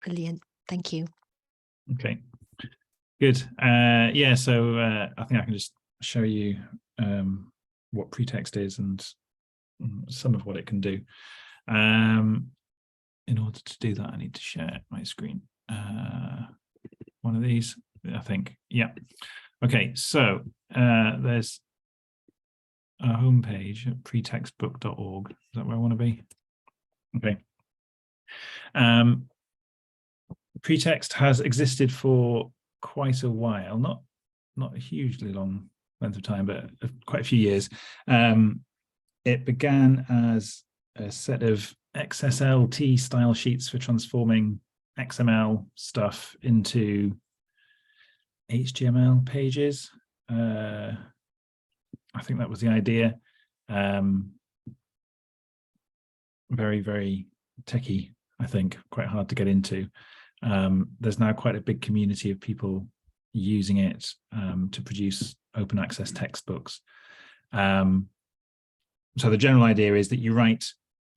Brilliant. Thank you. Okay, good. Yeah, so I think I can just show you what pretext is and some of what it can do. In order to do that, I need to share my screen. One of these, I think. Yeah. Okay, so there's a homepage at pretextbook.org. Is that where I want to be? Okay. Pretext has existed for quite a while, not a hugely long length of time, but quite a few years. It began as a set of XSLT style sheets for transforming XML stuff into HTML pages. I think that was the idea. Very, very techy, I think, quite hard to get into. There's now quite a big community of people using it to produce open access textbooks. So the general idea is that you write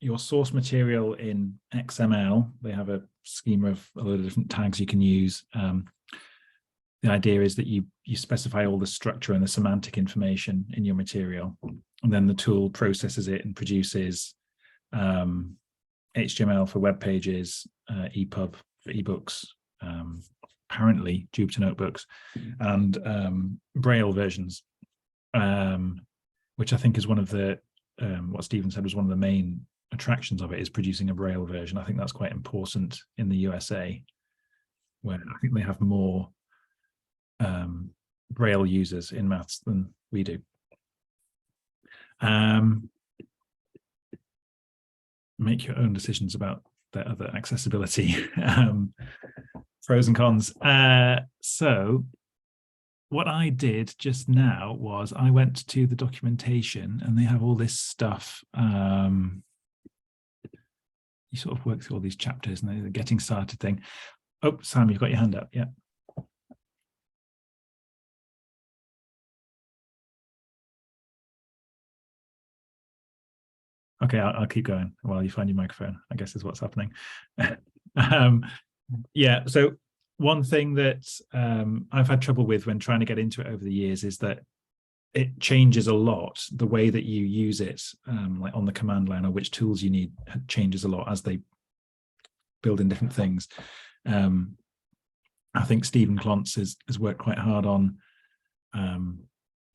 your source material in XML. They have a schema of a lot of different tags you can use. The idea is that you specify all the structure and the semantic information in your material, and then the tool processes it and produces HTML for web pages, EPUB for ebooks, apparently Jupyter notebooks, and Braille versions, which I think is one of the what Stephen said was one of the main attractions of it, is producing a Braille version. I think that's quite important in the USA, where I think they have more Braille users in maths than we do. Make your own decisions about the other accessibility pros and cons. So what I did just now was I went to the documentation, and they have all this stuff. You sort of work through all these chapters and the getting started thing. Oh, Sam, you've got your hand up. Yeah. Okay, I'll keep going while you find your microphone, I guess is what's happening. Yeah, so one thing that I've had trouble with when trying to get into it over the years is that it changes a lot. The way that you use it, like on the command line, or which tools you need, changes a lot as they build in different things. I think Stephen Klontz has worked quite hard on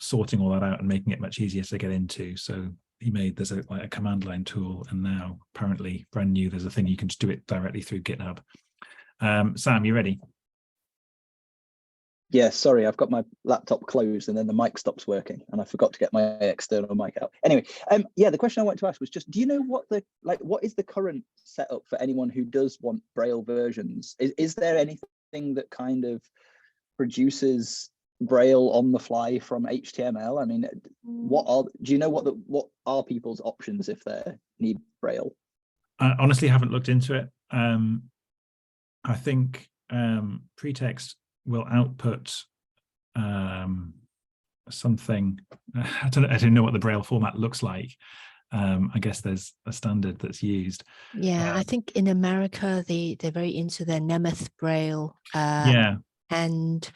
sorting all that out and making it much easier to get into. So he made, there's like a command line tool, and now apparently brand new, there's a thing you can just do it directly through GitHub. Sam, you ready? Yeah, sorry, I've got my laptop closed and then the mic stops working, and I forgot to get my external mic out. Anyway, yeah, the question I wanted to ask was just, do you know what what is the current setup for anyone who does want Braille versions? Is there anything that kind of produces Braille on the fly from HTML? I mean, do you know what are people's options if they need Braille? I honestly haven't looked into it. I think Pretext will output something. I don't know what the Braille format looks like. I guess there's a standard that's used. Yeah, I think in America they're very into their Nemeth Braille. Yeah, and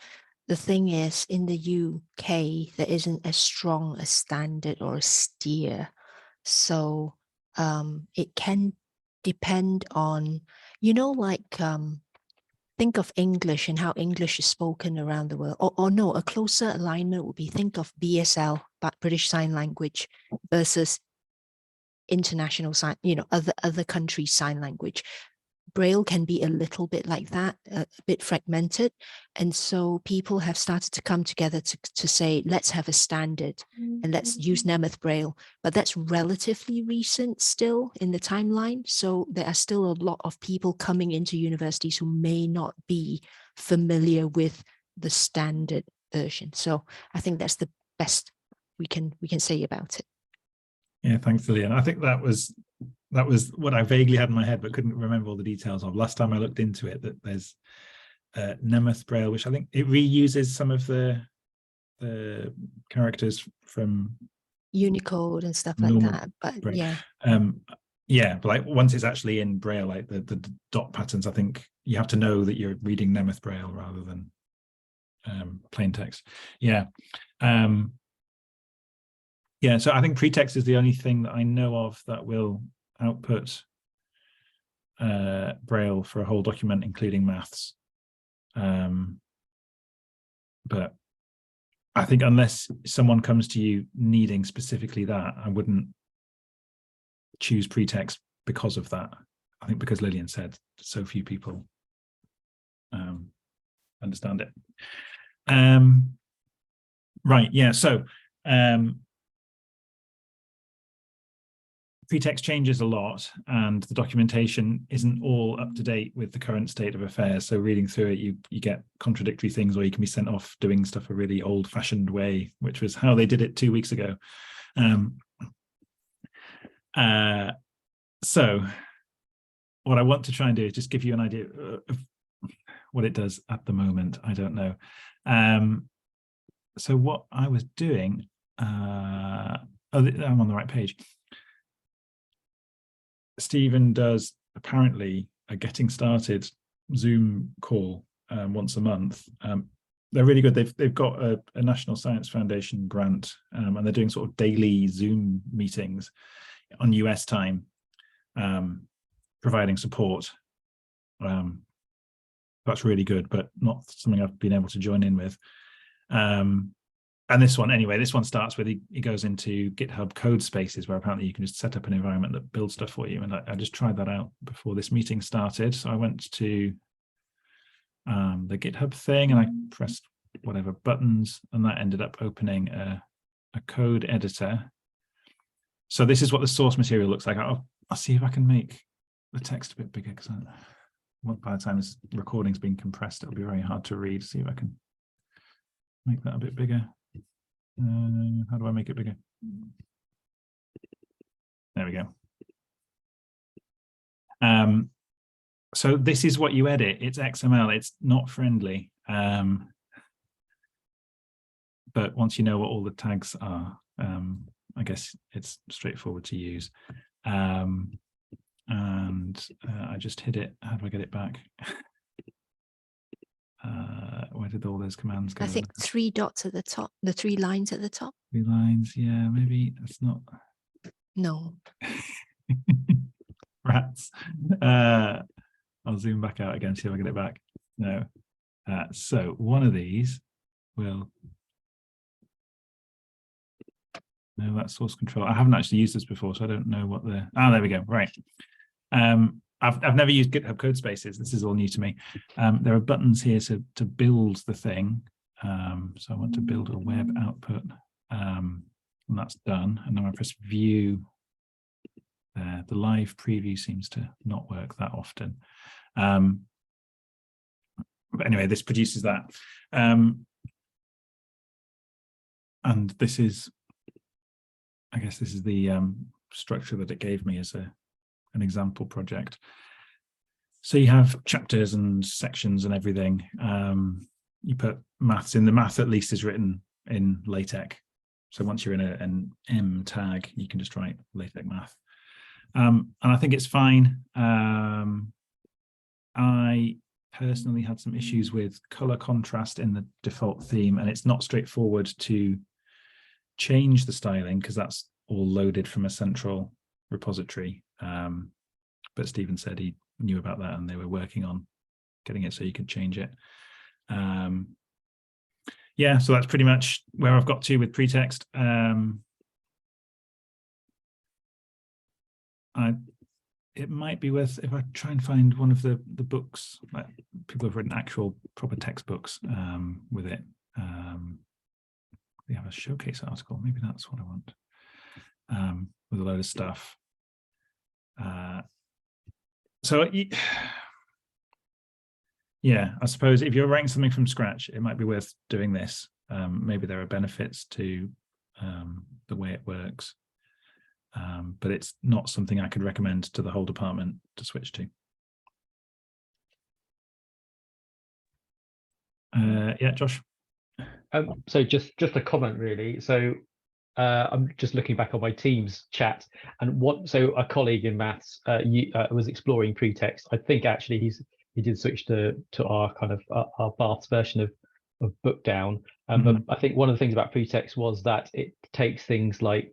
the thing is, in the UK there isn't as strong a standard or a steer, so it can depend on, like think of English and how English is spoken around the world, or no, a closer alignment would be, think of BSL, but British Sign Language, versus international sign, other countries' sign language. Braille can be a little bit like that, a bit fragmented. And so people have started to come together to say, let's have a standard and let's use Nemeth Braille. But that's relatively recent still in the timeline. So there are still a lot of people coming into universities who may not be familiar with the standard version. So I think that's the best we can say about it. Yeah, thanks, Lillian. I think that was what I vaguely had in my head, but couldn't remember all the details of. Last time I looked into it, that there's Nemeth Braille, which I think it reuses some of the characters from Unicode and stuff like that. But Braille. Yeah, Yeah, but like once it's actually in Braille, like the dot patterns, I think you have to know that you're reading Nemeth Braille rather than plain text. Yeah. Yeah, so I think pretext is the only thing that I know of that will output Braille for a whole document, including maths. But I think unless someone comes to you needing specifically that, I wouldn't choose pretext because of that. I think because Lillian said so few people understand it. Right, yeah, so pretext changes a lot and the documentation isn't all up to date with the current state of affairs. So reading through it, you get contradictory things, or you can be sent off doing stuff a really old-fashioned way, which was how they did it 2 weeks ago. So what I want to try and do is just give you an idea of what it does at the moment. I don't know. So what I was doing, I'm on the right page. Stephen does apparently a getting started Zoom call once a month. They're really good. They've got a National Science Foundation grant, and they're doing sort of daily Zoom meetings on US time, providing support. That's really good, but not something I've been able to join in with. And this one, anyway, this one starts with he goes into GitHub code spaces where apparently you can just set up an environment that builds stuff for you. And I just tried that out before this meeting started. So I went to the GitHub thing and I pressed whatever buttons, and that ended up opening a code editor. So this is what the source material looks like. I'll see if I can make the text a bit bigger, because by the time this recording's been compressed, it'll be very hard to read. See if I can make that a bit bigger. How do I make it bigger? There we go. So this is what you edit. It's XML. It's not friendly. But once you know what all the tags are, I guess it's straightforward to use. And I just hid it. How do I get it back? Where did all those commands go? I think 3 dots at the top, the 3 lines at the top. 3 lines, yeah, maybe that's not. No. Rats. I'll zoom back out again, see if I get it back. No. So one of these will. No, that's source control. I haven't actually used this before, so I don't know what the. Ah, there we go. Right. I've never used GitHub code spaces. This is all new to me. There are buttons here to build the thing. So I want to build a web output, and that's done. And then I press view. The live preview seems to not work that often. But anyway, this produces that. And this is, I guess this is the structure that it gave me as an example project. So you have chapters and sections and everything. You put maths in. The math at least is written in LaTeX. So once you're in an M tag, you can just write LaTeX math. And I think it's fine. I personally had some issues with color contrast in the default theme, and it's not straightforward to change the styling because that's all loaded from a central repository. But Stephen said he knew about that and they were working on getting it so you could change it. Yeah, so that's pretty much where I've got to with pretext. It might be worth, if I try and find one of the books, like people have written actual proper textbooks with it. They have a showcase article, maybe that's what I want, with a load of stuff. So yeah, I suppose if you're writing something from scratch, it might be worth doing this. Maybe there are benefits to the way it works. But it's not something I could recommend to the whole department to switch to. Yeah, Josh. So just a comment really. So I'm just looking back on my Teams chat, and so a colleague in maths was exploring pretext. I think actually he did switch to our kind of our Bath's version of book down. But I think one of the things about pretext was that it takes things like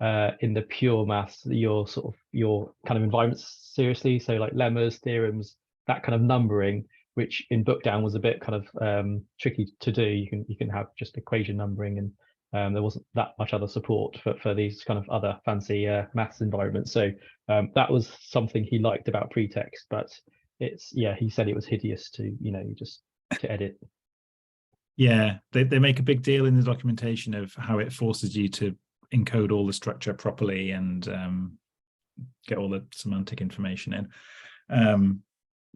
in the pure maths, your kind of environments seriously. So like lemmas, theorems, that kind of numbering, which in book down was a bit kind of tricky to do. You can have just equation numbering, and there wasn't that much other support for these kind of other fancy maths environments. So that was something he liked about pretext, but he said it was hideous to just to edit. Yeah, they make a big deal in the documentation of how it forces you to encode all the structure properly and get all the semantic information in.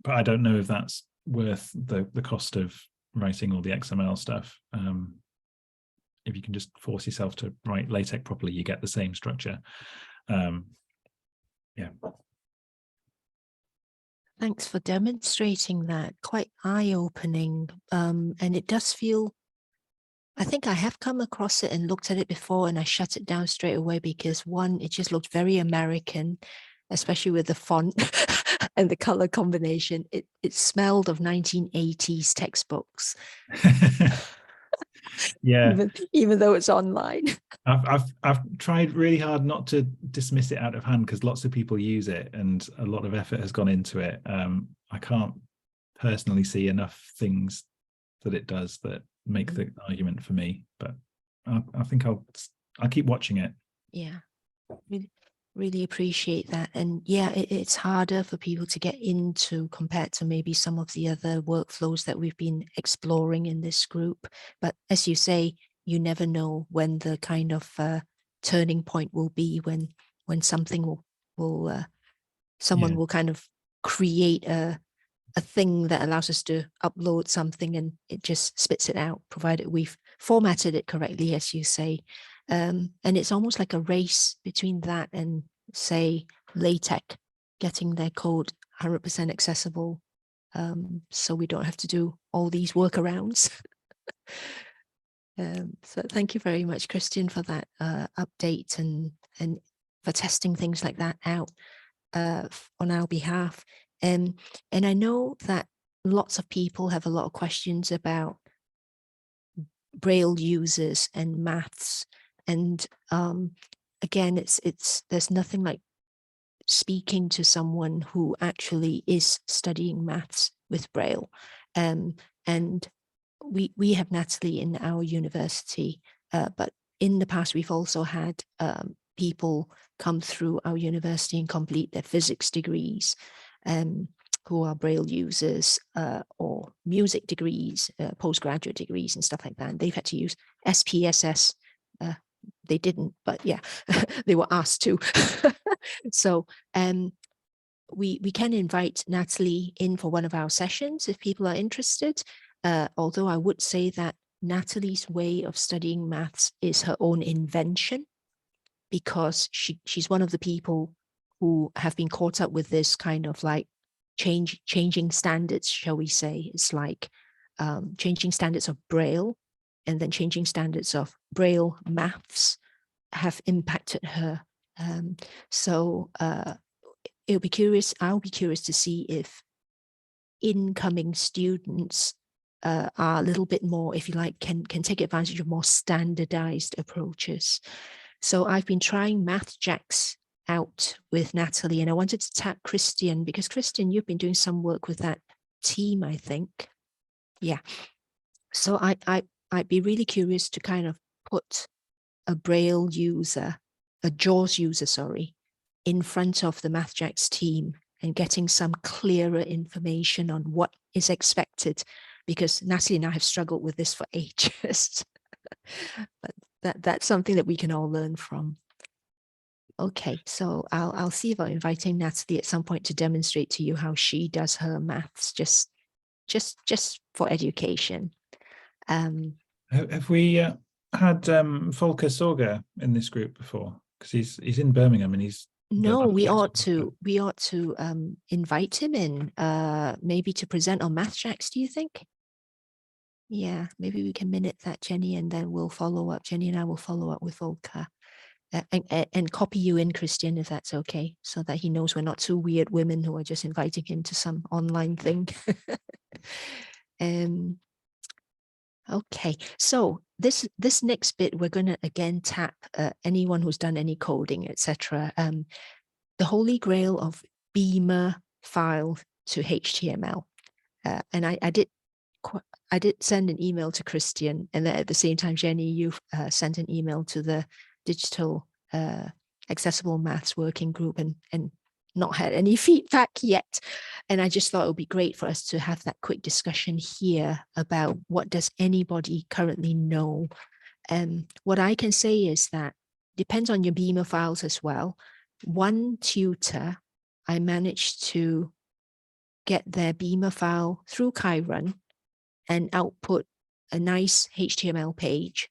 But I don't know if that's worth the cost of writing all the XML stuff. If you can just force yourself to write LaTeX properly, you get the same structure. Yeah. Thanks for demonstrating that. Quite eye-opening. And it does feel, I think I have come across it and looked at it before, and I shut it down straight away because one, it just looked very American, especially with the font and the color combination. It smelled of 1980s textbooks. Yeah, even though it's online. I've tried really hard not to dismiss it out of hand because lots of people use it and a lot of effort has gone into it. I can't personally see enough things that it does that make the argument for me, but I think I'll keep watching it. Yeah, really appreciate that. And yeah, it's harder for people to get into compared to maybe some of the other workflows that we've been exploring in this group. But as you say, you never know when the kind of turning point will be, when something will someone will kind of create a thing that allows us to upload something and it just spits it out, provided we've formatted it correctly, as you say. And it's almost like a race between that and, say, LaTeX, getting their code 100% accessible, so we don't have to do all these workarounds. So thank you very much, Christian, for that update and for testing things like that out on our behalf. And I know that lots of people have a lot of questions about Braille users and maths. And again, there's nothing like speaking to someone who actually is studying maths with Braille. And we have Natalie in our university, but in the past we've also had people come through our university and complete their physics degrees, who are Braille users, or music degrees, postgraduate degrees and stuff like that. And they've had to use SPSS. They didn't, but yeah, they were asked to. So we can invite Natalie in for one of our sessions if people are interested. Although I would say that Natalie's way of studying maths is her own invention, because she's one of the people who have been caught up with this kind of like changing standards, shall we say. It's like changing standards of Braille and then changing standards of Braille maths have impacted her. So I'll be curious to see if incoming students are a little bit more, if you like, can take advantage of more standardized approaches. So I've been trying MathJax out with Natalie, and I wanted to tap Christian, because Christian, you've been doing some work with that team, I think. Yeah. So I'd be really curious to kind of put a Braille user, a JAWS user, sorry, in front of the MathJax team and getting some clearer information on what is expected, because Natalie and I have struggled with this for ages. But that's something that we can all learn from. Okay, so I'll see about inviting Natalie at some point to demonstrate to you how she does her maths, just for education. Have we had Volker Sorger in this group before? Because he's in Birmingham and he's no, we ought to invite him in, maybe to present on MathJax, do you think? Yeah, maybe we can minute that, Jenny, and then we'll follow up. Jenny and I will follow up with Volker. And copy you in, Christian, if that's okay, so that he knows we're not two weird women who are just inviting him to some online thing. Okay, so this next bit, we're going to again tap anyone who's done any coding, etc. The holy grail of Beamer file to HTML. And I did send an email to Christian, and then at the same time, Jenny, you sent an email to the digital accessible maths working group, and not had any feedback yet. And I just thought it would be great for us to have that quick discussion here about what does anybody currently know. And what I can say is that depends on your Beamer files as well. One tutor, I managed to get their Beamer file through Chiron and output a nice HTML page,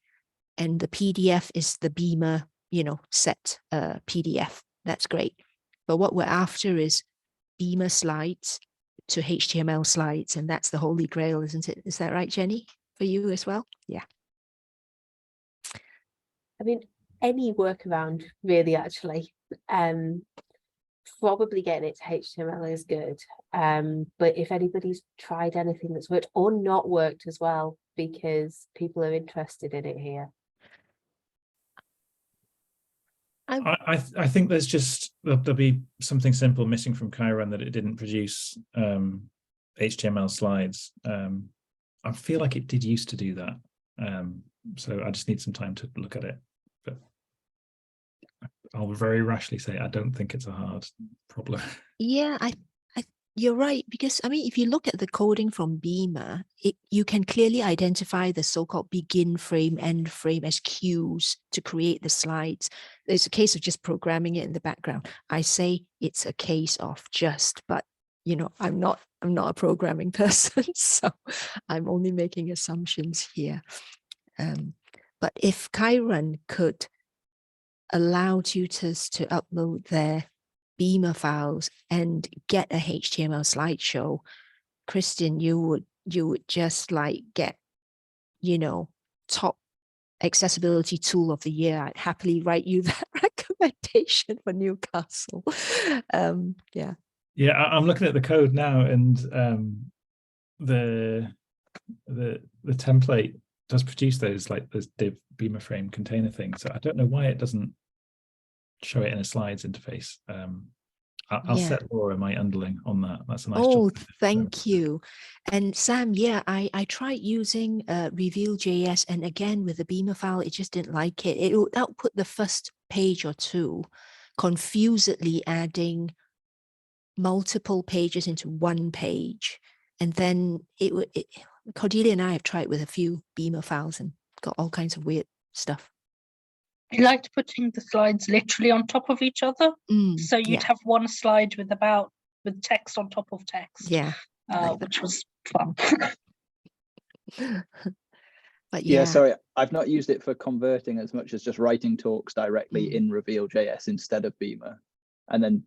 and the PDF is the Beamer, set PDF. That's great. But what we're after is Beamer slides to HTML slides, and that's the holy grail, isn't it? Is that right, Jenny, for you as well? Yeah. I mean, any workaround really, actually. Probably getting it to HTML is good. But if anybody's tried anything that's worked or not worked as well, because people are interested in it here. I think there's just, there'll be something simple missing from Chiron, that it didn't produce HTML slides. I feel like it did used to do that. So I just need some time to look at it. But I'll very rashly say I don't think it's a hard problem. Yeah, you're right, because I mean, if you look at the coding from Beamer, you can clearly identify the so-called begin frame, end frame as cues to create the slides. It's a case of just programming it in the background. I say it's a case of just, but I'm not a programming person, so I'm only making assumptions here. But if Chiron could allow tutors to upload their Beamer files and get a HTML slideshow, Christian, you would just like get, top accessibility tool of the year. I'd happily write you that recommendation for Newcastle. Yeah. Yeah, I'm looking at the code now, and the template does produce those, like this div Beamer frame container thing. So I don't know why it doesn't show it in a slides interface. I'll set Laura, my underling, on that. That's a nice job. Thank you. And Sam, yeah, I tried using Reveal.js, and again with the Beamer file, it just didn't like it. It would output the first page or two, confusedly adding multiple pages into one page, and then Cordelia and I have tried with a few Beamer files and got all kinds of weird stuff. I liked putting the slides literally on top of each other. So you'd have one slide with text on top of text. Yeah. Which was fun. But yeah, sorry, I've not used it for converting as much as just writing talks directly in Reveal.js instead of Beamer, and then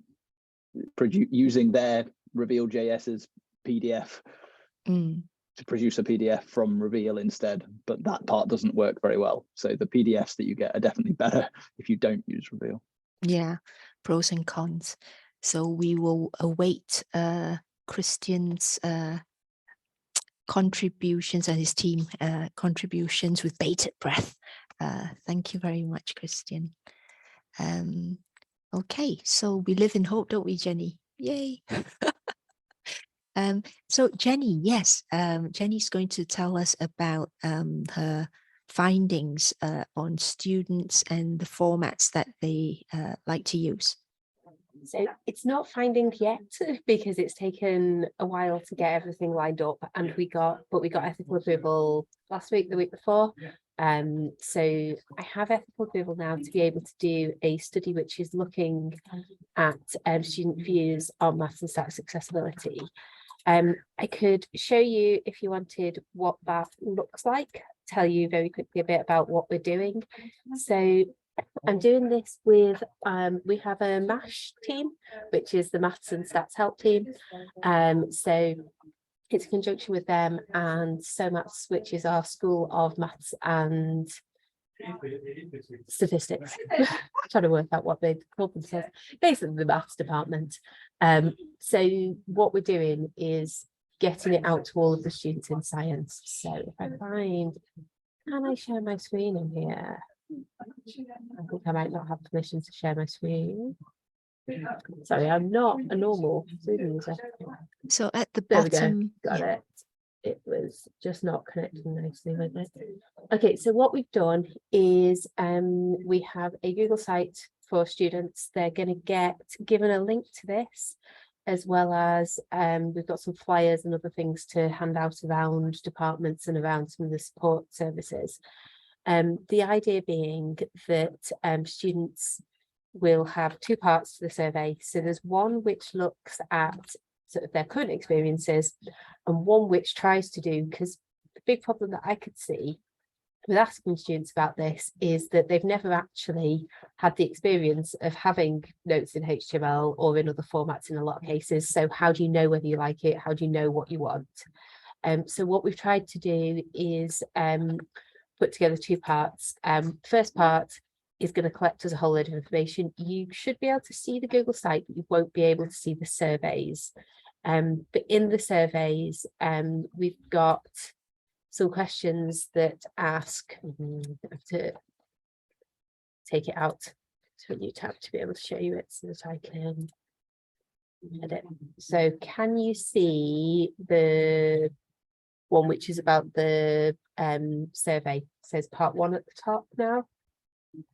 using their Reveal.js's PDF to produce a PDF from Reveal instead. But that part doesn't work very well. So the PDFs that you get are definitely better if you don't use Reveal. Yeah, pros and cons. So we will await Christian's contributions and his team contributions with bated breath. Thank you very much, Christian. Okay, so we live in hope, don't we, Jenny? Yay. So Jenny, yes, Jenny's going to tell us about her findings on students and the formats that they like to use. So it's not findings yet because it's taken a while to get everything lined up, and we got ethical approval last week, the week before. So I have ethical approval now to be able to do a study which is looking at student views on maths and stats accessibility. I could show you, if you wanted, what that looks like, tell you very quickly a bit about what we're doing. So I'm doing this with, we have a MASH team, which is the Maths and Stats Help team. So it's in conjunction with them and SoMaths, which is our School of Maths and Statistics. I'm trying to work out what they call themselves. Basically, the maths department. So what we're doing is getting it out to all of the students in science. So if I find, can I share my screen in here? I think I might not have permission to share my screen. Sorry, I'm not a normal Zoom user. So at the There we bottom, go. Got it. It was just not connecting nicely with it. Okay, so what we've done is we have a Google site for students. They're going to get given a link to this, as well as we've got some flyers and other things to hand out around departments and around some of the support services. The idea being that students will have two parts to the survey. So there's one which looks at sort of their current experiences and one which tries to do, because the big problem that I could see with asking students about this is that they've never actually had the experience of having notes in HTML or in other formats in a lot of cases. So how do you know whether you like it? How do you know what you want? So what we've tried to do is put together two parts. First part is going to collect us a whole load of information. You should be able to see the Google site, but you won't be able to see the surveys. But in the surveys, we've got some questions that ask, I have to take it out to a new tab to be able to show you it so that I can edit. So can you see the one which is about the survey? It says part 1 at the top now.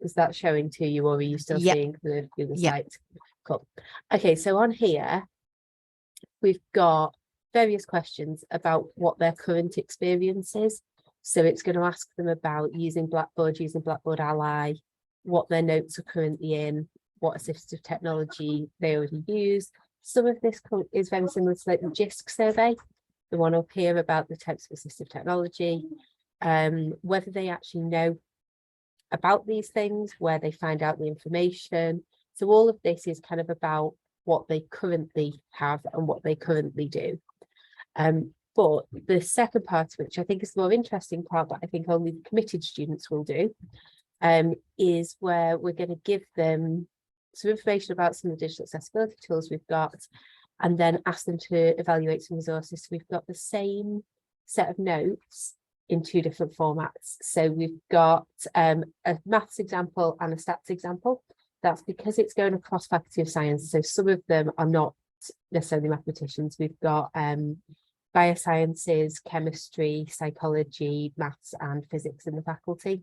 Is that showing to you, or are you still seeing the Google site? Cool. Okay, so on here, we've got various questions about what their current experience is. So it's going to ask them about using Blackboard Ally, what their notes are currently in, what assistive technology they already use. Some of this is very similar to like the Jisc survey, the one up here about the types of assistive technology, whether they actually know about these things, where they find out the information. So all of this is kind of about what they currently have and what they currently do. But the second part, which I think is the more interesting part, but I think only the committed students will do, is where we're going to give them some information about some of the digital accessibility tools we've got, and then ask them to evaluate some resources. So we've got the same set of notes in two different formats. So we've got a maths example and a stats example. That's because it's going across Faculty of Science. So some of them are not necessarily mathematicians. We've got biosciences, chemistry, psychology, maths and physics in the faculty.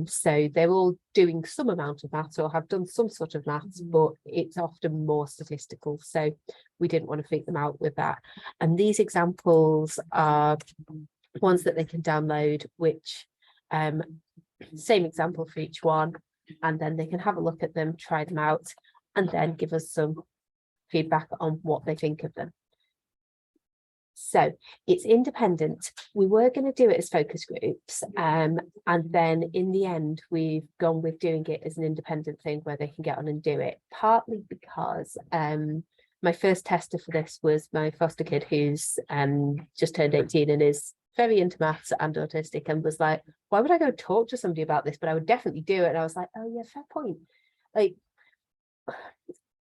So they're all doing some amount of maths or have done some sort of maths, but it's often more statistical. So we didn't want to freak them out with that. And these examples are ones that they can download, which same example for each one, and then they can have a look at them, try them out, and then give us some feedback on what they think of them. So it's independent. We were going to do it as focus groups, and then in the end we've gone with doing it as an independent thing where they can get on and do it, partly because my first tester for this was my foster kid, who's just turned 18 and is very into maths and autistic, and was like, why would I go talk to somebody about this? But I would definitely do it. And I was like, oh yeah, fair point. Like,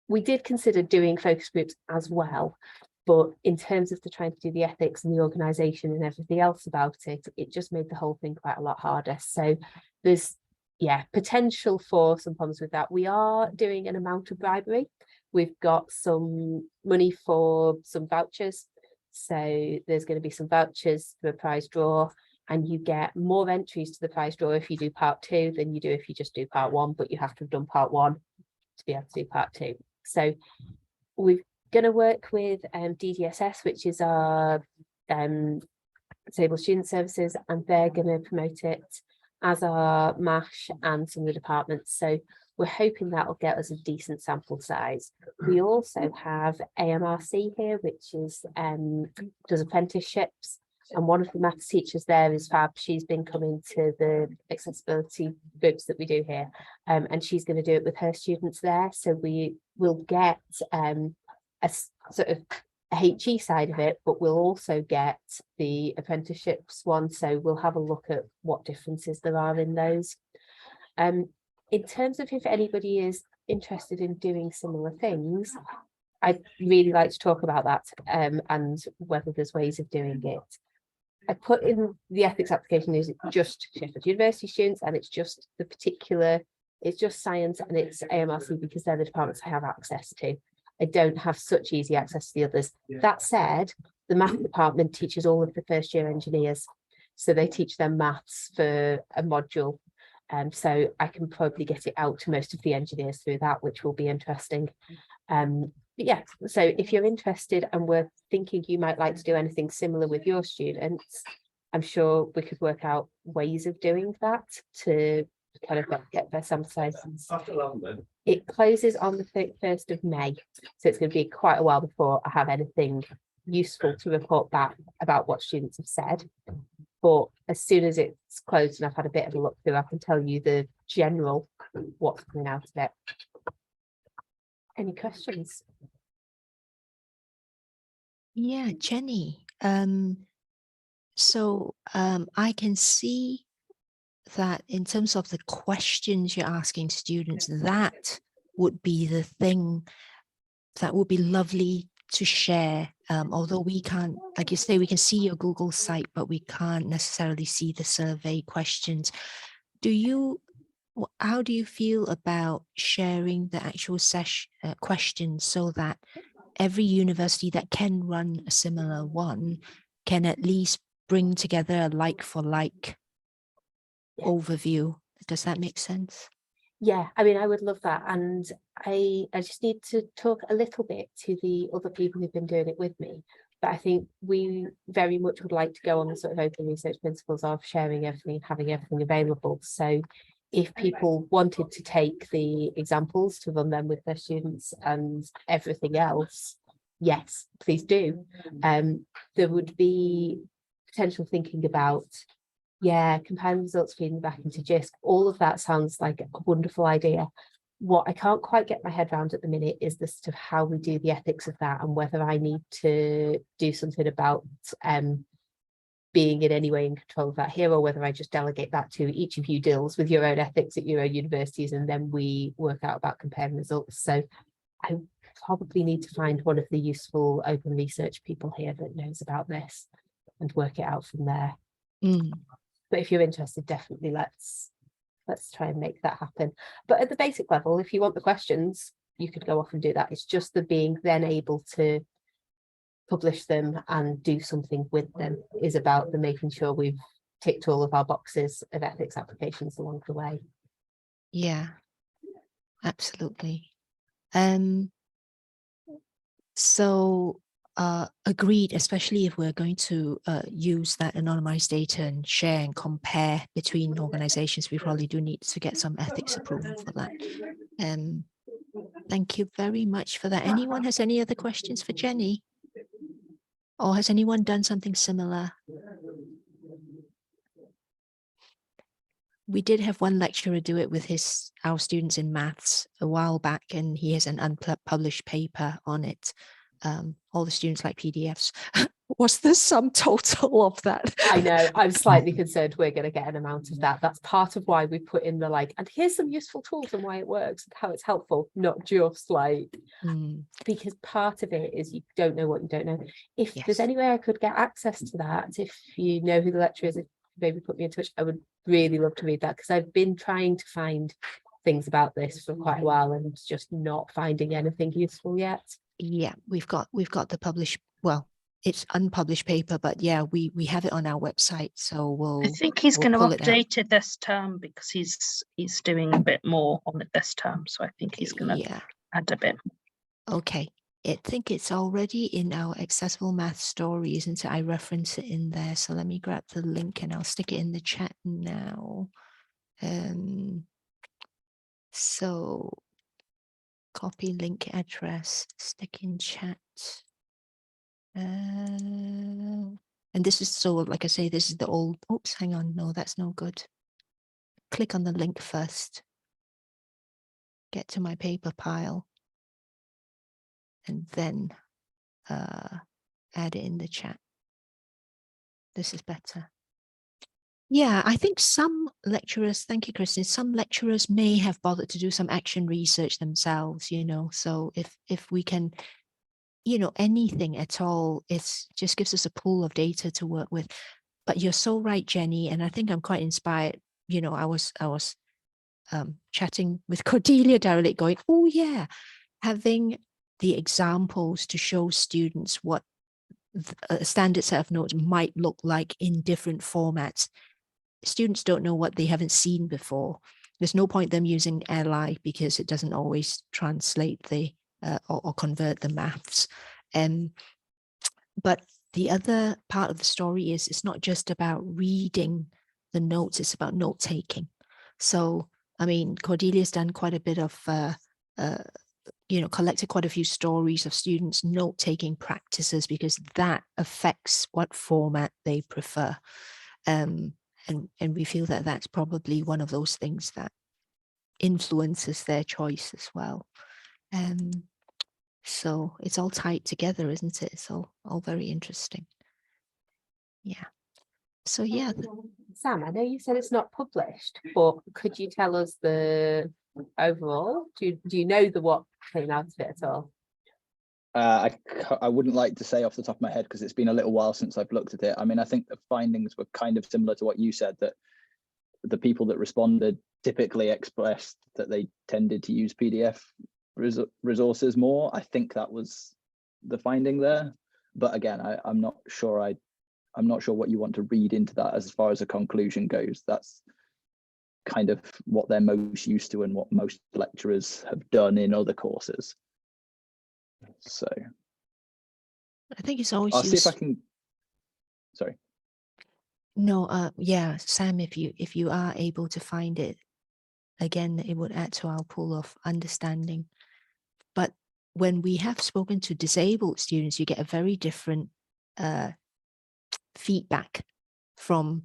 we did consider doing focus groups as well, but in terms of trying to do the ethics and the organisation and everything else about it, it just made the whole thing quite a lot harder. So there's potential for some problems with that. We are doing an amount of bribery. We've got some money for some vouchers. So there's going to be some vouchers for a prize draw, and you get more entries to the prize draw if you do part 2 than you do if you just do part 1, but you have to have done part 1 to be able to do part 2. So we're going to work with DDSS, which is our Disabled Student Services, and they're going to promote it, as our MASH and some of the departments. So we're hoping that will get us a decent sample size. We also have AMRC here, which is does apprenticeships, and one of the maths teachers there is fab. She's been coming to the accessibility groups that we do here, and she's going to do it with her students there. So we will get a sort of HE side of it, but we'll also get the apprenticeships one. So we'll have a look at what differences there are in those. In terms of if anybody is interested in doing similar things, I'd really like to talk about that and whether there's ways of doing it. I put in the ethics application is just Sheffield University students, and it's just the particular, it's just science and it's AMRC because they're the departments I have access to. I don't have such easy access to the others. That said, the math department teaches all of the first year engineers. So they teach them maths for a module. So I can probably get it out to most of the engineers through that, which will be interesting. But yeah, so if you're interested and we're thinking you might like to do anything similar with your students, I'm sure we could work out ways of doing that to kind of get their sample sizes. It closes on the 31st of May, so it's going to be quite a while before I have anything useful to report back about what students have said. But as soon as it's closed and I've had a bit of a look through, I can tell you the general what's coming out of it. Any questions? Yeah, Jenny. So I can see that in terms of the questions you're asking students, that would be the thing that would be lovely to share. Although we can't, like you say, we can see your Google site, but we can't necessarily see the survey questions. How do you feel about sharing the actual questions so that every university that can run a similar one can at least bring together a like for like overview? Does that make sense? Yeah, I mean, I would love that. And I just need to talk a little bit to the other people who've been doing it with me. But I think we very much would like to go on the sort of open research principles of sharing everything, having everything available. So if people wanted to take the examples to run them with their students and everything else, yes, please do. There would be potential thinking about, yeah, comparing results, feeding back into Jisc. All of that sounds like a wonderful idea. What I can't quite get my head around at the minute is the sort of how we do the ethics of that and whether I need to do something about being in any way in control of that here, or whether I just delegate that to each of you deals with your own ethics at your own universities, and then we work out about comparing results. So I probably need to find one of the useful open research people here that knows about this and work it out from there. But if you're interested, definitely let's try and make that happen. But at the basic level, if you want the questions, you could go off and do that. It's just the being then able to publish them and do something with them is about the making sure we've ticked all of our boxes of ethics applications along the way. Yeah, absolutely. So agreed, especially if we're going to use that anonymized data and share and compare between organizations, we probably do need to get some ethics approval for that. Thank you very much for that. Anyone has any other questions for Jenny? Or has anyone done something similar? We did have one lecturer do it with our students in maths a while back, and he has an unpublished paper on it. All the students like PDFs. What's the sum total of that? I know, I'm slightly concerned we're going to get an amount of that. That's part of why we put in the and here's some useful tools and why it works and how it's helpful, not just because part of it is you don't know what you don't know. If there's any way I could get access to that, if you know who the lecturer is, if maybe put me in touch, I would really love to read that, because I've been trying to find things about this for quite a while and just not finding anything useful yet. Yeah, we've got the published, well, it's unpublished paper, but yeah, we have it on our website, so I think he's going to update it this term because he's doing a bit more on it this term, so I think he's going to add a bit. Okay, I think it's already in our accessible math stories, and so I reference it in there. So let me grab the link and I'll stick it in the chat now. So copy link address, stick in chat. And this is, so like I say, this is the old, oops, hang on, no, that's no good. Click on the link first. Get to my paper pile. And then add it in the chat. This is better. Yeah, I think some lecturers, thank you, Kristen, some lecturers may have bothered to do some action research themselves, you know, so if we can, you know, anything at all, it's just gives us a pool of data to work with. But you're so right, Jenny, and I think I'm quite inspired. You know, I was chatting with Cordelia directly going, oh yeah, having the examples to show students what a standard set of notes might look like in different formats. Students don't know what they haven't seen before. There's no point them using LI because it doesn't always translate the or convert the maths. But the other part of the story is it's not just about reading the notes, it's about note taking. So, I mean, Cordelia's done quite a bit of, you know, collected quite a few stories of students note taking practices because that affects what format they prefer. And we feel that that's probably one of those things that influences their choice as well. So it's all tied together, isn't it? It's all very interesting. Yeah. So yeah. Sam, I know you said it's not published, but could you tell us the overall? Do you know the what came out of it at all? I wouldn't like to say off the top of my head because it's been a little while since I've looked at it. I mean, I think the findings were kind of similar to what you said, that the people that responded typically expressed that they tended to use PDF resources more. I think that was the finding there. But again, I'm not sure what you want to read into that as far as a conclusion goes. That's kind of what they're most used to and what most lecturers have done in other courses. So I think it's always I'll see if I can. Sorry. No, yeah, Sam, if you are able to find it, again, it would add to our pool of understanding. But when we have spoken to disabled students, you get a very different feedback from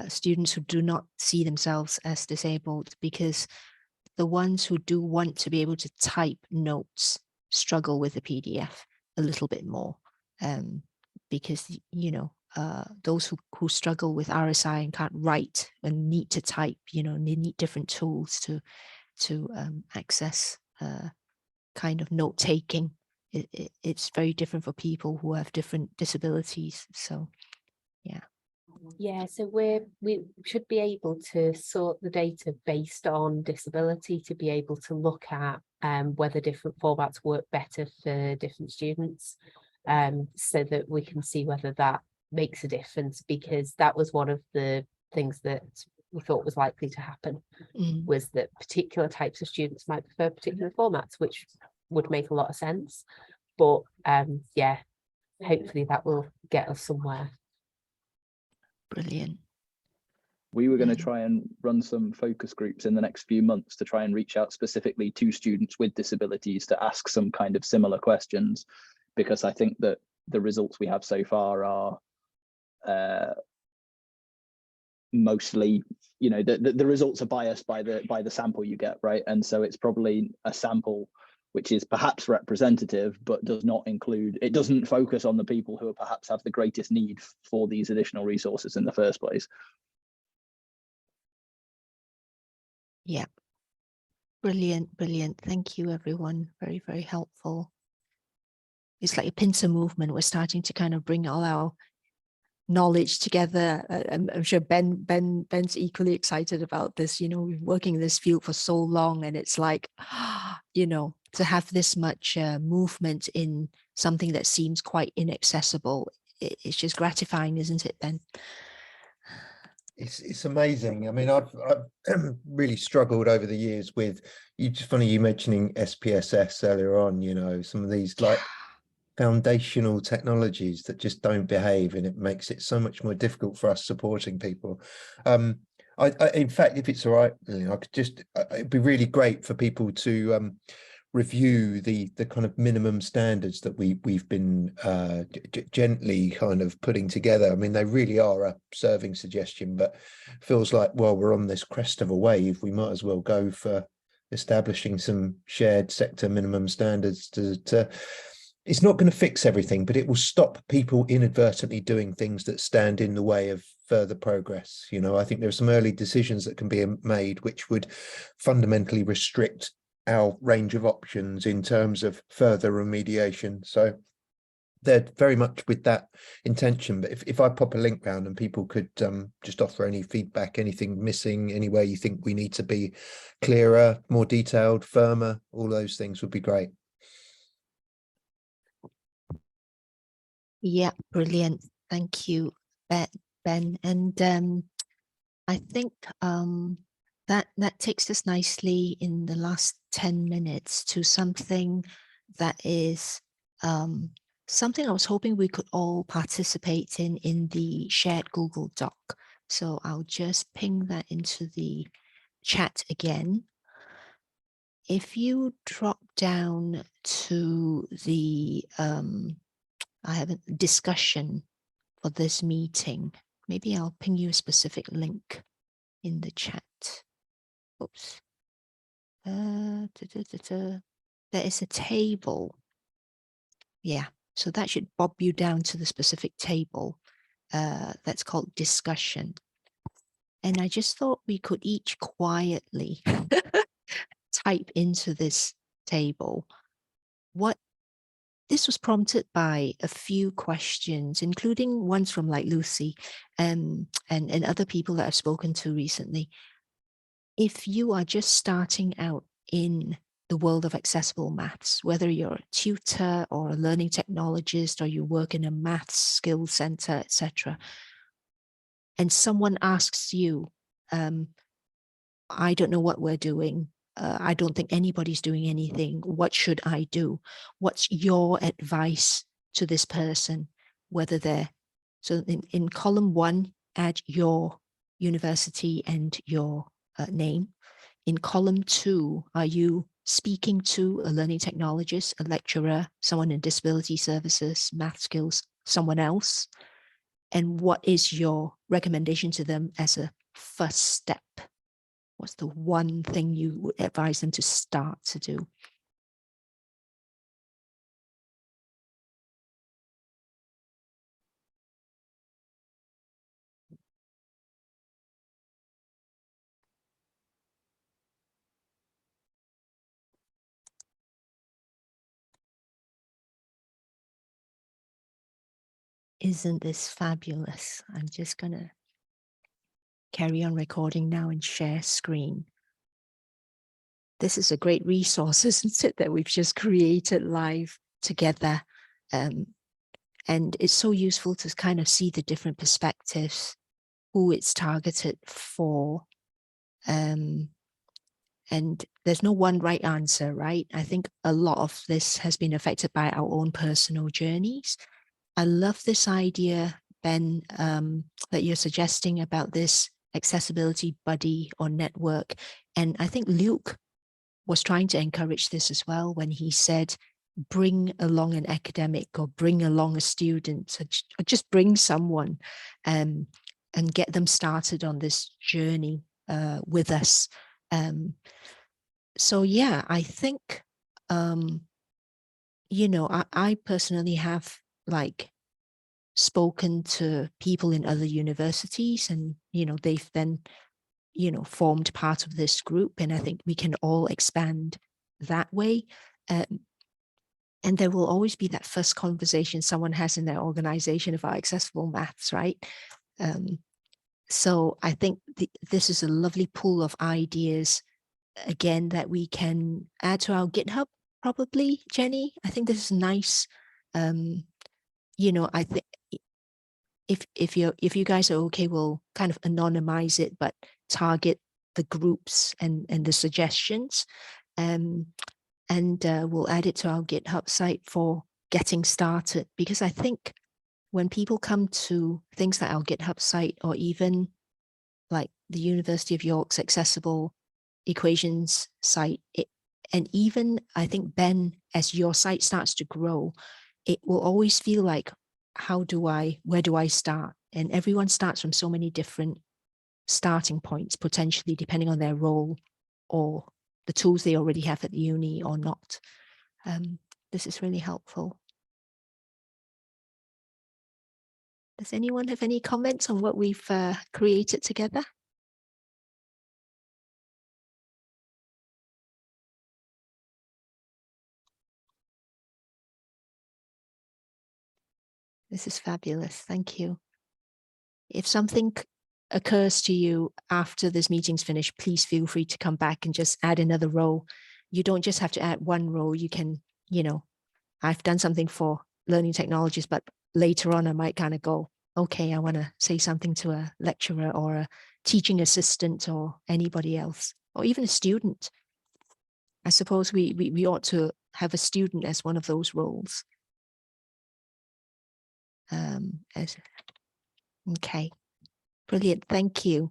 students who do not see themselves as disabled, because the ones who do want to be able to type notes struggle with the PDF a little bit more, because, you know, those who struggle with RSI and can't write and need to type, you know, they need different tools to access kind of note taking. It's very different for people who have different disabilities. So, yeah. Yeah, so we should be able to sort the data based on disability to be able to look at whether different formats work better for different students, so that we can see whether that makes a difference, because that was one of the things that we thought was likely to happen, was that particular types of students might prefer particular formats, which would make a lot of sense. But yeah, hopefully that will get us somewhere. Brilliant. We were going to try and run some focus groups in the next few months to try and reach out specifically to students with disabilities to ask some kind of similar questions, because I think that the results we have so far are mostly, you know, the results are biased by the sample you get, right? And so it's probably a sample which is perhaps representative, but does not include, it doesn't focus on the people who perhaps have the greatest need for these additional resources in the first place. Yeah. Brilliant, brilliant. Thank you, everyone. Very, very helpful. It's like a pincer movement. We're starting to kind of bring all our knowledge together. I'm sure Ben's equally excited about this. You know, we've been working in this field for so long, and it's like, you know, to have this much movement in something that seems quite inaccessible, it's just gratifying, isn't it, Ben? It's amazing. I mean, I've really struggled over the years with, it's funny you mentioning SPSS earlier on, you know, some of these like foundational technologies that just don't behave, and it makes it so much more difficult for us supporting people. I in fact, if it's all right, you know, I could just, it'd be really great for people to review the kind of minimum standards that we've been gently kind of putting together. I mean, they really are a serving suggestion, but feels like, well, we're on this crest of a wave, we might as well go for establishing some shared sector minimum standards to it's not going to fix everything, but it will stop people inadvertently doing things that stand in the way of further progress. You know, I think there are some early decisions that can be made which would fundamentally restrict our range of options in terms of further remediation. So they're very much with that intention. But if I pop a link round and people could just offer any feedback, anything missing, anywhere you think we need to be clearer, more detailed, firmer, all those things would be great. Yeah, brilliant. Thank you, Ben. And I think that takes us nicely in the last 10 minutes to something that is something I was hoping we could all participate in the shared Google Doc. So I'll just ping that into the chat again. If you drop down to the I have a discussion for this meeting. Maybe I'll ping you a specific link in the chat. Oops. There is a table. Yeah, so that should bob you down to the specific table that's called discussion. And I just thought we could each quietly type into this table what this was prompted by a few questions, including ones from like Lucy and other people that I've spoken to recently. If you are just starting out in the world of accessible maths, whether you're a tutor or a learning technologist, or you work in a maths skills center, etc., and someone asks you, I don't know what we're doing. I don't think anybody's doing anything. What should I do? What's your advice to this person? Whether they're, so in column 1, add your university and your name. In column 2, are you speaking to a learning technologist, a lecturer, someone in disability services, math skills, someone else? And what is your recommendation to them as a first step? What's the one thing you would advise them to start to do? Isn't this fabulous? I'm just going to carry on recording now and share screen. This is a great resource, isn't it, that we've just created live together. And it's so useful to kind of see the different perspectives, who it's targeted for. And there's no one right answer, right? I think a lot of this has been affected by our own personal journeys. I love this idea, Ben, that you're suggesting about this accessibility buddy or network. And I think Luke was trying to encourage this as well when he said, bring along an academic or bring along a student, or just bring someone and get them started on this journey with us. So yeah, I think, you know, I personally have like spoken to people in other universities, and, you know, they've then, you know, formed part of this group. And I think we can all expand that way. And there will always be that first conversation someone has in their organization about accessible maths, right? So I think this is a lovely pool of ideas, again, that we can add to our GitHub, probably, Jenny. I think this is nice. You know, I think if you guys are okay, we'll kind of anonymize it, but target the groups and the suggestions. And we'll add it to our GitHub site for getting started, because I think when people come to things like our GitHub site, or even like the University of York's accessible equations site, and even I think, Ben, as your site starts to grow, it will always feel like, where do I start? And everyone starts from so many different starting points, potentially, depending on their role or the tools they already have at the uni or not. This is really helpful. Does anyone have any comments on what we've created together? This is fabulous. Thank you. If something occurs to you after this meeting's finished, please feel free to come back and just add another row. You don't just have to add one row. You can, you know, I've done something for learning technologies, but later on I might kind of go, okay, I want to say something to a lecturer or a teaching assistant or anybody else, or even a student. I suppose we ought to have a student as one of those roles. Okay, brilliant, thank you.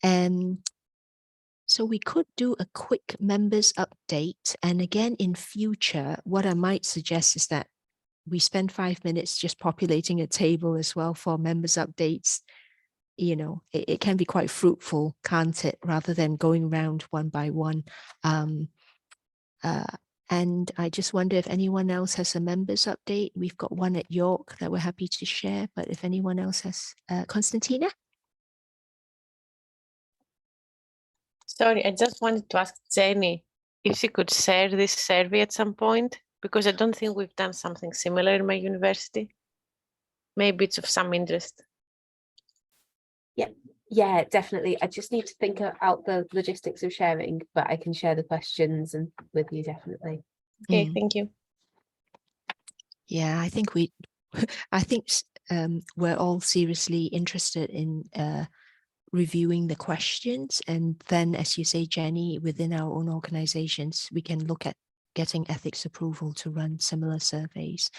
So we could do a quick members update. And again, in future, what I might suggest is that we spend 5 minutes just populating a table as well for members updates. You know, it can be quite fruitful, can't it? Rather than going around one by one. And I just wonder if anyone else has a members update. We've got one at York that we're happy to share, but if anyone else has, Konstantina? Sorry, I just wanted to ask Jenny if she could share this survey at some point, because I don't think we've done something similar in my university. Maybe it's of some interest. Yeah, definitely. I just need to think out the logistics of sharing, but I can share the questions and with you definitely. Okay, thank you. Yeah, I think we're all seriously interested in reviewing the questions, and then, as you say, Jenny, within our own organizations, we can look at getting ethics approval to run similar surveys.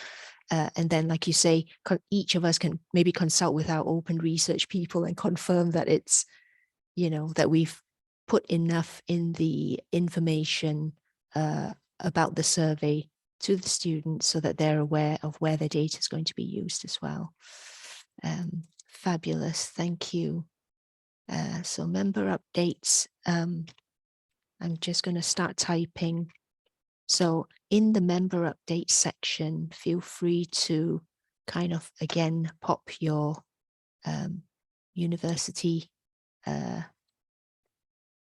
And then, like you say, each of us can maybe consult with our open research people and confirm that it's, you know, that we've put enough in the information about the survey to the students so that they're aware of where their data is going to be used as well. Fabulous, thank you. So member updates, I'm just going to start typing. So in the member update section, feel free to kind of, again, pop your university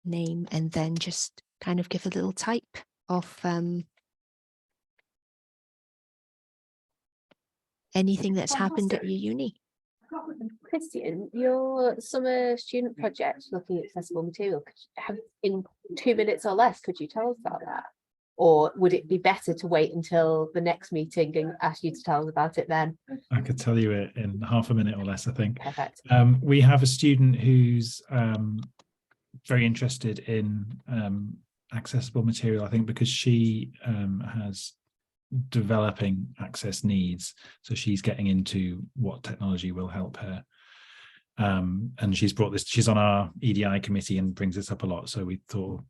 name and then just kind of give a little type of anything that's happened at your uni. Christian, your summer student project looking at accessible material, could you have in 2 minutes or less, could you tell us about that? Or would it be better to wait until the next meeting and ask you to tell us about it then? I could tell you it in half a minute or less, I think. Perfect. We have a student who's very interested in accessible material, I think, because she has developing access needs. So she's getting into what technology will help her. And she's brought this, she's on our EDI committee and brings this up a lot. So we thought,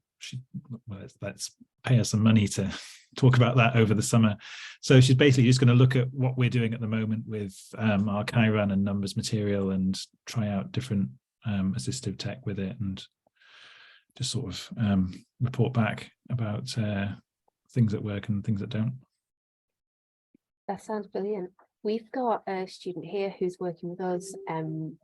let's pay her some money to talk about that over the summer. So she's basically just going to look at what we're doing at the moment with our Chiron and numbers material and try out different assistive tech with it and just sort of report back about things that work and things that don't. That sounds brilliant. We've got a student here who's working with us.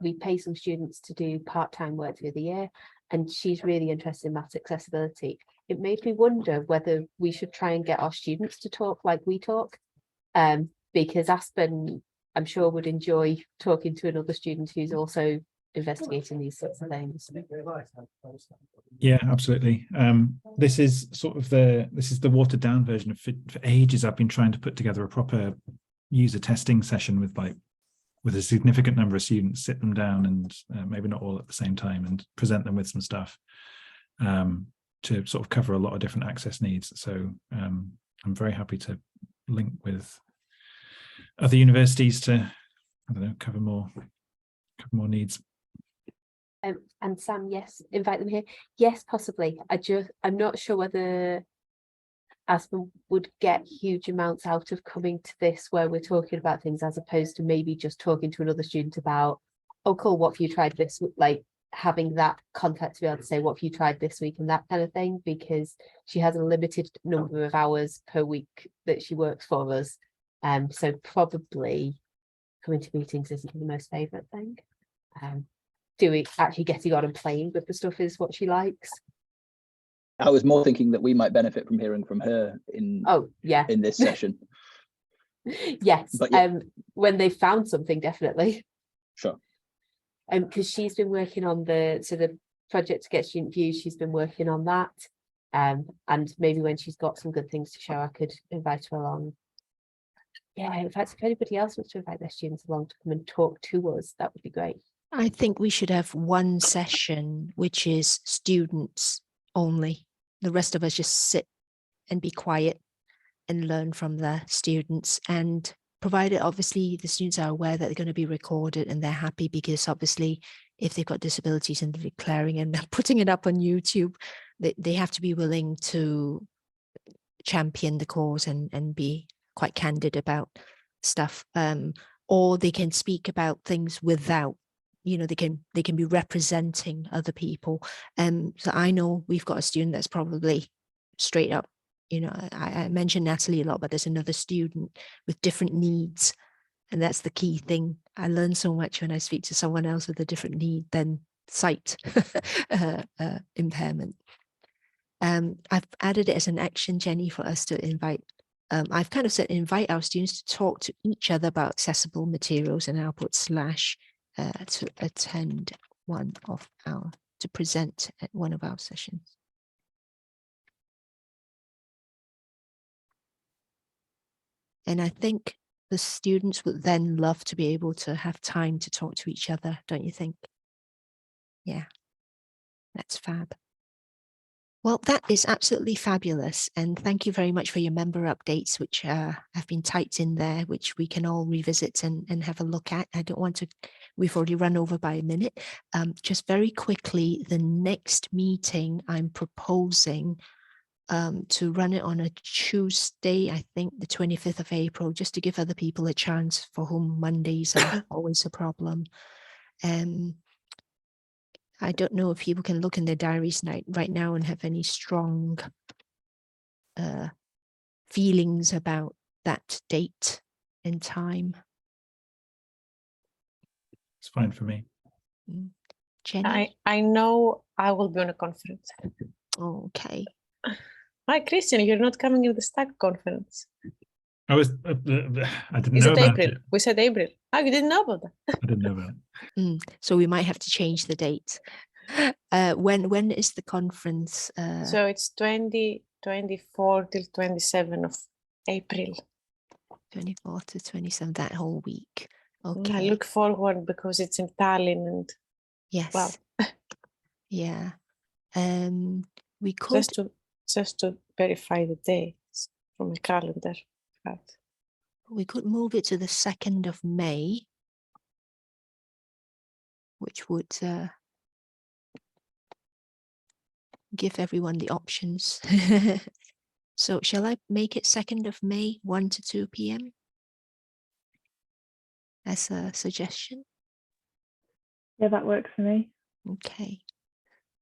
We pay some students to do part-time work through the year, and she's really interested in maths accessibility. It made me wonder whether we should try and get our students to talk like we talk, because Aspen, I'm sure, would enjoy talking to another student who's also investigating these sorts of things. Yeah, absolutely. This is sort of the watered down version of, for ages I've been trying to put together a proper user testing session with a significant number of students, sit them down and maybe not all at the same time, and present them with some stuff to sort of cover a lot of different access needs. So I'm very happy to link with other universities to, I don't know, cover more needs. And Sam, yes, invite them here. Yes, possibly. I'm not sure whether Aspen would get huge amounts out of coming to this where we're talking about things, as opposed to maybe just talking to another student about, oh cool, what have you tried this week? Like having that contact to be able to say, what have you tried this week and that kind of thing, because she has a limited number of hours per week that she works for us. So probably coming to meetings isn't the most favourite thing. Doing actually getting on and playing with the stuff is what she likes. I was more thinking that we might benefit from hearing from her in in this session. Yes, but when they found something, definitely. Sure. Because she's been working on the project to get student views, she's been working on that. And maybe when she's got some good things to show, I could invite her along. Yeah, in fact, if anybody else wants to invite their students along to come and talk to us, that would be great. I think we should have one session which is students only. The rest of us just sit and be quiet and learn from the students, and provided obviously the students are aware that they're going to be recorded and they're happy, because obviously if they've got disabilities and they're declaring and they're putting it up on YouTube, they have to be willing to champion the cause and be quite candid about stuff, or they can speak about things without, they can be representing other people. So I know we've got a student that's probably straight up, I mentioned Natalie a lot, but there's another student with different needs, and that's the key thing. I learn so much when I speak to someone else with a different need than sight impairment. I've added it as an action, Jenny, for us to invite. I've kind of said invite our students to talk to each other about accessible materials, and I'll put / to attend to present at one of our sessions. And I think the students would then love to be able to have time to talk to each other, don't you think? Yeah, that's fab. Well, that is absolutely fabulous. And thank you very much for your member updates, which have been typed in there, which we can all revisit and have a look at. I don't want to, we've already run over by a minute. Just very quickly, the next meeting I'm proposing to run it on a Tuesday, I think the 25th of April, just to give other people a chance for whom Mondays are always a problem. I don't know if people can look in their diaries right now and have any strong feelings about that date and time. It's fine for me. Jenny? I know I will be on a conference. Okay. Hi, Christian, you're not coming to the Stack conference. I didn't Is know it about April? it. We said April. Oh, you didn't know about that? I didn't know about it. So we might have to change the date. When is the conference? So it's 24 till 27 of April. 24 to 27, that whole week. Okay. I look forward because it's in Tallinn and yes. Wow. Yeah. We could just to verify the dates from the calendar. Right. We could move it to the 2nd of May, which would give everyone the options. So shall I make it 2nd of May, 1 to 2 p.m. as a suggestion? Yeah, that works for me. Okay,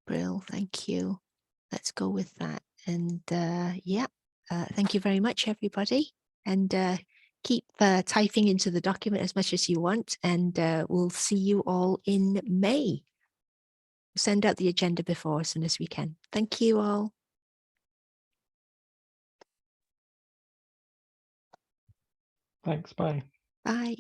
Brill, thank you. Let's go with that. And thank you very much, everybody. And keep typing into the document as much as you want. And we'll see you all in May. Send out the agenda before as soon as we can. Thank you all. Thanks, bye. Bye.